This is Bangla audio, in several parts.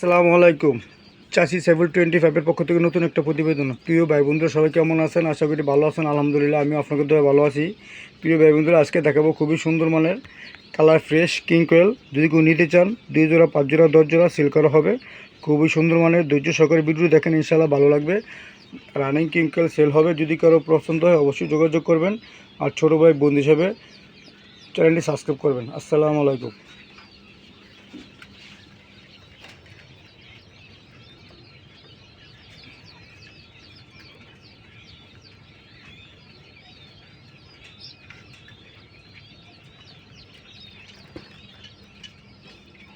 আসসালামু আলাইকুম। চাষি 725 পক্ষ থেকে নতুন একটা প্রতিবেদন। প্রিয় ভাই বন্ধুরা, সবাই কেমন আছেন? আশা করি ভালো আছেন। আলহামদুলিল্লাহ, আমি আপনাকে দয়া ভালো আছি। প্রিয় ভাই বন্ধুরা, আজকে দেখাবো খুবই সুন্দর মানের কালার ফ্রেশ কিং কোয়েল। যদি কেউ নিতে চান 2 জোড়া, 5 জোড়া, 10 জোড়া সেল করা হবে। খুবই সুন্দর মানের, ধৈর্য সহকারে ভিডিও দেখেন, ইনশাআল্লাহ ভালো লাগবে। রানিং কিং কোয়েল সেল হবে। যদি কারো পছন্দ হয় অবশ্যই যোগাযোগ করবেন। আর ছোটো ভাই বন্ধু হিসেবে চ্যানেলটি সাবস্ক্রাইব করবেন। আসসালামু আলাইকুম।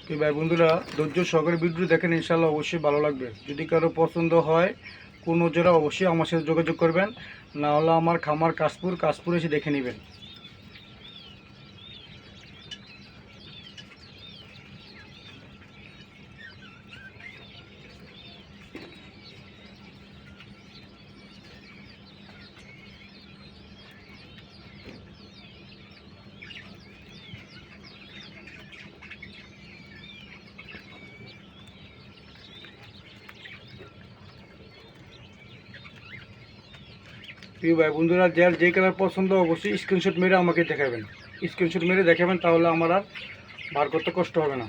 তো ভাই বন্ধুরা, ধৈর্য সহকারে ভিডিও দেখেন, ইনশাল্লাহ অবশ্যই ভালো লাগবে। যদি কারো পছন্দ হয় কোনো জোড়া অবশ্যই আমার সাথে যোগাযোগ করবেন, না হলে আমার খামার কাশপুর এসে দেখে নেবেন। প্রিয় ভাই বন্ধুরা, যার যে কালার পছন্দ অবশ্যই স্ক্রিনশট মেরে আমাকে দেখাবেন। স্ক্রিনশট মেরে দেখাবেন, তাহলে আমার আর বার করতে কষ্ট হবে না।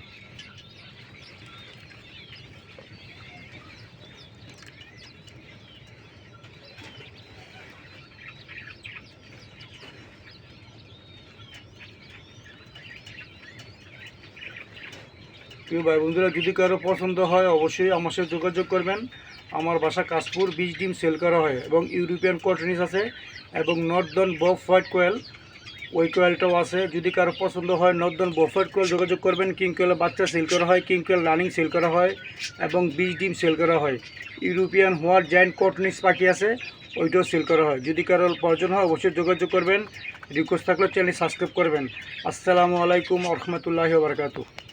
প্রিয় ভাই বন্ধুরা, যদি কারো পছন্দ হয় অবশ্যই আমার সাথে যোগাযোগ করবেন। আমার বাসা কাশপুর, 20 ডিম সেল করা হয় এবং ইউরোপিয়ান কটনিস আছে এবং নর্দন বব হোয়াইট কোয়েল, ওই কোয়েলটাও আছে। যদি কারো পছন্দ হয় নর্দন বব হোয়াইট কোয়েল যোগাযোগ করবেন। কিং কোয়েলের বাচ্চা সেল করা হয়, কিং কোয়েল রানিং সেল করা হয় এবং 20 ডিম সেল করা হয়। ইউরোপিয়ান হোয়াইট জায়ান্ট কটনিস পাখি আছে, ওইটাও সেল করা হয়। যদি কারো প্রয়োজন হয় অবশ্যই যোগাযোগ করবেন। রিকোয়েস্ট থাকলে চ্যানেল সাবস্ক্রাইব করবেন। আসসালামু আলাইকুম ওয়া রাহমাতুল্লাহি ওয়া বারাকাতুহু।